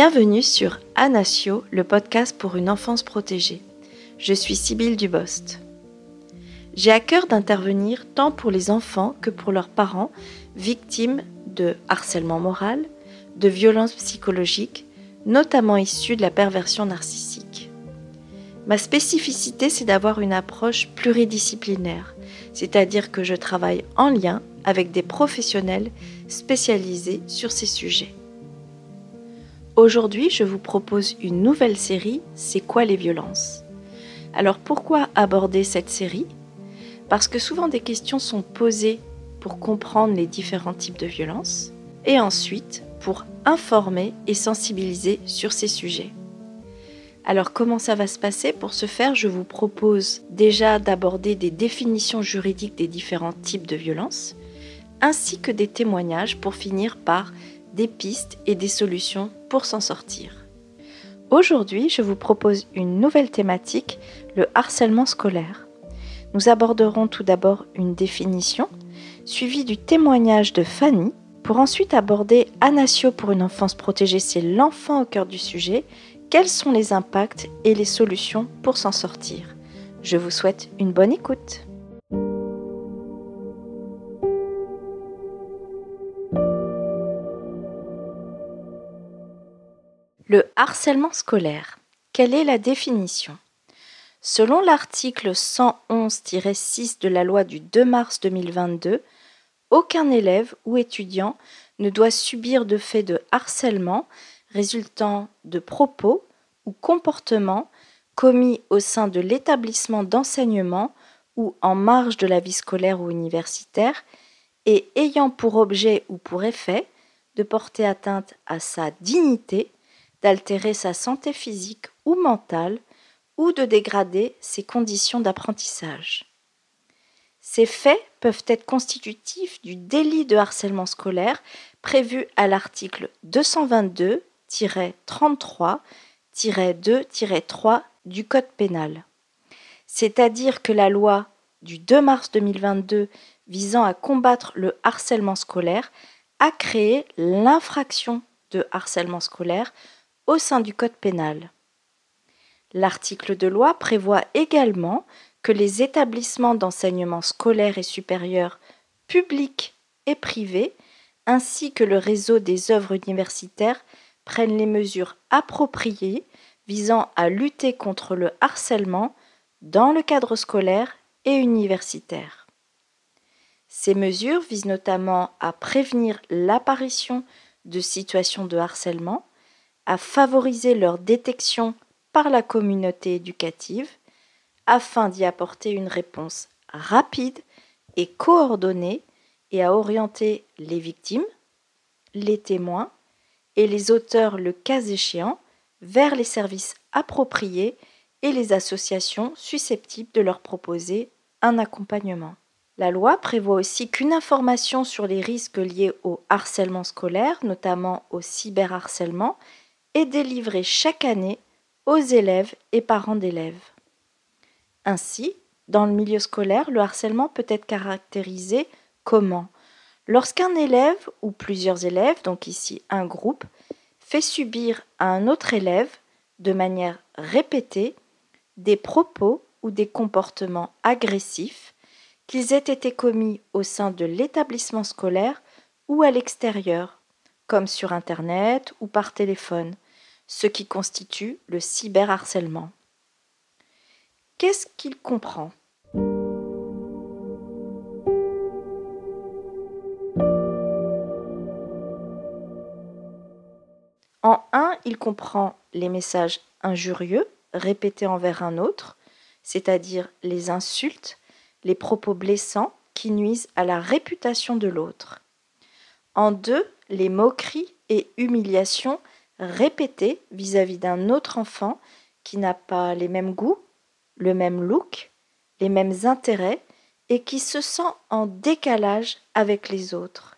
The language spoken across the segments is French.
Bienvenue sur Anasio, le podcast pour une enfance protégée. Je suis Sybille Dubost. J'ai à cœur d'intervenir tant pour les enfants que pour leurs parents victimes de harcèlement moral, de violences psychologiques, notamment issues de la perversion narcissique. Ma spécificité, c'est d'avoir une approche pluridisciplinaire, c'est-à-dire que je travaille en lien avec des professionnels spécialisés sur ces sujets. Aujourd'hui, je vous propose une nouvelle série, C'est quoi les violences ? Alors pourquoi aborder cette série ? Parce que souvent des questions sont posées pour comprendre les différents types de violences et ensuite pour informer et sensibiliser sur ces sujets. Alors comment ça va se passer ? Pour ce faire, je vous propose déjà d'aborder des définitions juridiques des différents types de violences ainsi que des témoignages pour finir par des pistes et des solutions pour s'en sortir. Aujourd'hui, je vous propose une nouvelle thématique, le harcèlement scolaire. Nous aborderons tout d'abord une définition, suivie du témoignage de Fanny, pour ensuite aborder Anasio pour une enfance protégée, c'est l'enfant au cœur du sujet, quels sont les impacts et les solutions pour s'en sortir. Je vous souhaite une bonne écoute. Le harcèlement scolaire. Quelle est la définition ? Selon l'article 111-6 de la loi du 2 mars 2022, aucun élève ou étudiant ne doit subir de fait de harcèlement résultant de propos ou comportements commis au sein de l'établissement d'enseignement ou en marge de la vie scolaire ou universitaire et ayant pour objet ou pour effet de porter atteinte à sa dignité, d'altérer sa santé physique ou mentale, ou de dégrader ses conditions d'apprentissage. Ces faits peuvent être constitutifs du délit de harcèlement scolaire prévu à l'article 222-33-2-3 du Code pénal. C'est-à-dire que la loi du 2 mars 2022 visant à combattre le harcèlement scolaire a créé l'infraction de harcèlement scolaire au sein du Code pénal. L'article de loi prévoit également que les établissements d'enseignement scolaire et supérieur, publics et privés, ainsi que le réseau des œuvres universitaires, prennent les mesures appropriées visant à lutter contre le harcèlement dans le cadre scolaire et universitaire. Ces mesures visent notamment à prévenir l'apparition de situations de harcèlement, à favoriser leur détection par la communauté éducative, afin d'y apporter une réponse rapide et coordonnée et à orienter les victimes, les témoins et les auteurs le cas échéant vers les services appropriés et les associations susceptibles de leur proposer un accompagnement. La loi prévoit aussi qu'une information sur les risques liés au harcèlement scolaire, notamment au cyberharcèlement, est délivrée chaque année aux élèves et parents d'élèves. Ainsi, dans le milieu scolaire, le harcèlement peut être caractérisé comment ? Lorsqu'un élève ou plusieurs élèves, donc ici un groupe, fait subir à un autre élève, de manière répétée, des propos ou des comportements agressifs, qu'ils aient été commis au sein de l'établissement scolaire ou à l'extérieur, comme sur Internet ou par téléphone, ce qui constitue le cyberharcèlement. Qu'est-ce qu'il comprend ? En 1, il comprend les messages injurieux répétés envers un autre, c'est-à-dire les insultes, les propos blessants qui nuisent à la réputation de l'autre. En 2, les moqueries et humiliations répétées vis-à-vis d'un autre enfant qui n'a pas les mêmes goûts, le même look, les mêmes intérêts et qui se sent en décalage avec les autres.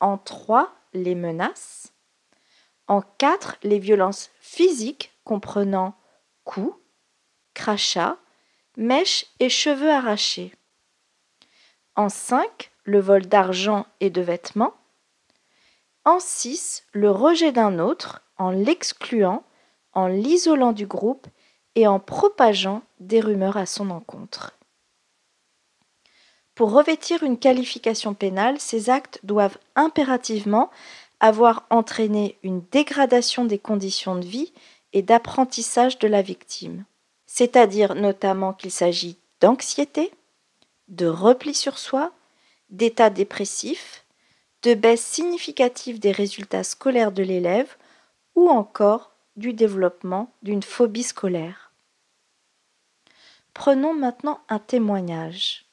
En 3, les menaces. En 4, les violences physiques comprenant coups, crachats, mèches et cheveux arrachés. En 5, le vol d'argent et de vêtements. En 6, le rejet d'un autre en l'excluant, en l'isolant du groupe et en propageant des rumeurs à son encontre. Pour revêtir une qualification pénale, ces actes doivent impérativement avoir entraîné une dégradation des conditions de vie et d'apprentissage de la victime, c'est-à-dire notamment qu'il s'agit d'anxiété, de repli sur soi, d'état dépressif, de baisse significative des résultats scolaires de l'élève ou encore du développement d'une phobie scolaire. Prenons maintenant un témoignage.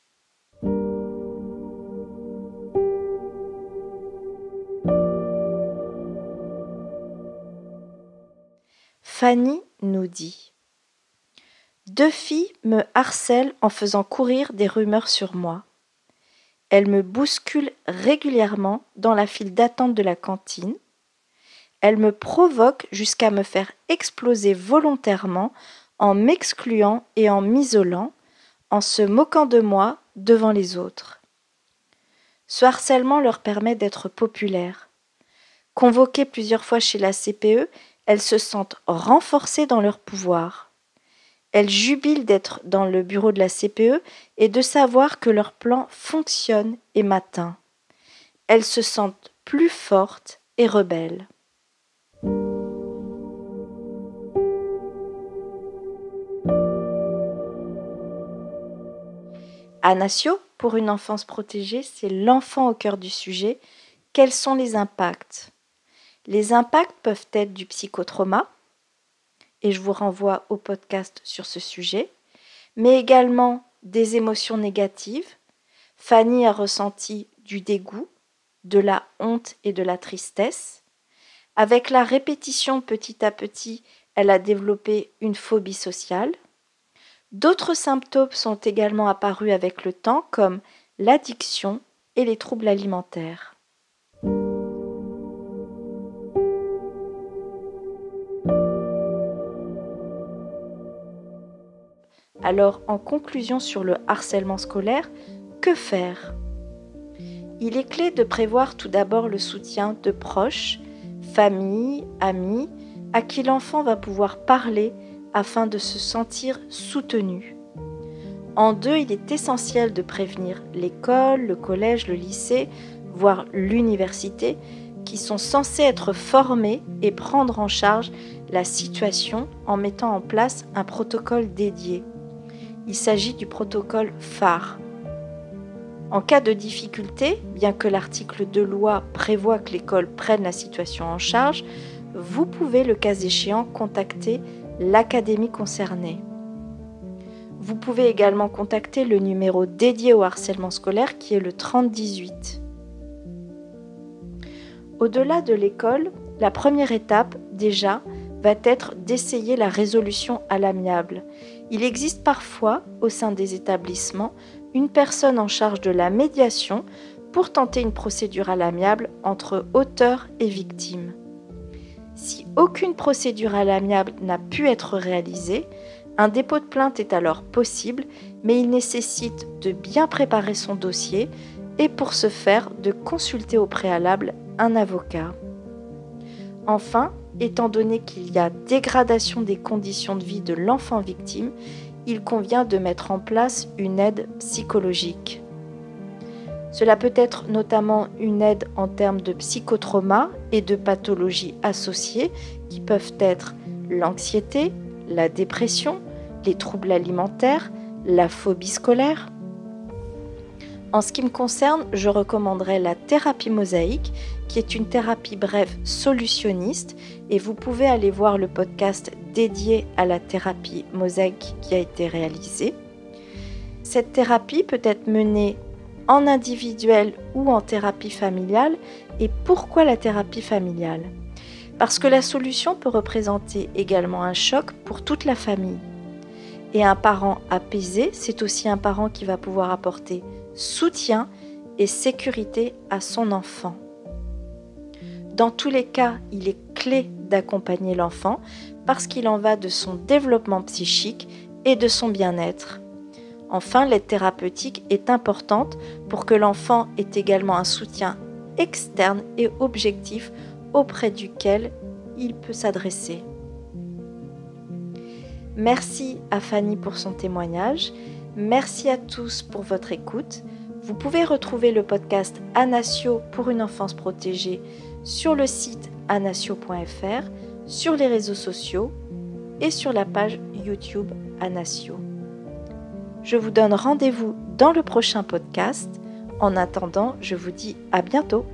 Fanny nous dit : 2 filles me harcèlent en faisant courir des rumeurs sur moi. Elles me bousculent régulièrement dans la file d'attente de la cantine. Elles me provoquent jusqu'à me faire exploser volontairement en m'excluant et en m'isolant, en se moquant de moi devant les autres. Ce harcèlement leur permet d'être populaires. Convoquées plusieurs fois chez la CPE, elles se sentent renforcées dans leur pouvoir. Elles jubilent d'être dans le bureau de la CPE et de savoir que leur plan fonctionne et m'atteint. Elles se sentent plus fortes et rebelles. Anasio, pour une enfance protégée, c'est l'enfant au cœur du sujet. Quels sont les impacts ? Les impacts peuvent être du psychotrauma, et je vous renvoie au podcast sur ce sujet, mais également des émotions négatives. Fanny a ressenti du dégoût, de la honte et de la tristesse. Avec la répétition petit à petit, elle a développé une phobie sociale. D'autres symptômes sont également apparus avec le temps, comme l'addiction et les troubles alimentaires. Alors, en conclusion sur le harcèlement scolaire, que faire ? Il est clé de prévoir tout d'abord le soutien de proches, famille, amis, à qui l'enfant va pouvoir parler afin de se sentir soutenu. En 2, il est essentiel de prévenir l'école, le collège, le lycée, voire l'université, qui sont censés être formés et prendre en charge la situation en mettant en place un protocole dédié. Il s'agit du protocole phare. En cas de difficulté, bien que l'article de loi prévoit que l'école prenne la situation en charge, vous pouvez, le cas échéant, contacter l'académie concernée. Vous pouvez également contacter le numéro dédié au harcèlement scolaire qui est le 3018. Au-delà de l'école, la première étape, déjà, va être d'essayer la résolution à l'amiable. Il existe parfois, au sein des établissements, une personne en charge de la médiation pour tenter une procédure à l'amiable entre auteur et victime. Si aucune procédure à l'amiable n'a pu être réalisée, un dépôt de plainte est alors possible, mais il nécessite de bien préparer son dossier et pour ce faire, de consulter au préalable un avocat. Enfin, étant donné qu'il y a dégradation des conditions de vie de l'enfant victime, il convient de mettre en place une aide psychologique. Cela peut être notamment une aide en termes de psychotrauma et de pathologies associées qui peuvent être l'anxiété, la dépression, les troubles alimentaires, la phobie scolaire. En ce qui me concerne, je recommanderais la thérapie mosaïque, qui est une thérapie brève solutionniste, et vous pouvez aller voir le podcast dédié à la thérapie mosaïque qui a été réalisé. Cette thérapie peut être menée en individuel ou en thérapie familiale. Et pourquoi la thérapie familiale ? Parce que la solution peut représenter également un choc pour toute la famille. Et un parent apaisé, c'est aussi un parent qui va pouvoir apporter soutien et sécurité à son enfant. Dans tous les cas, il est clé d'accompagner l'enfant parce qu'il en va de son développement psychique et de son bien-être. Enfin, l'aide thérapeutique est importante pour que l'enfant ait également un soutien externe et objectif auprès duquel il peut s'adresser. Merci à Fanny pour son témoignage. Merci à tous pour votre écoute. Vous pouvez retrouver le podcast Anasio pour une enfance protégée sur le site anasio.fr, sur les réseaux sociaux et sur la page YouTube Anasio. Je vous donne rendez-vous dans le prochain podcast. En attendant, je vous dis à bientôt.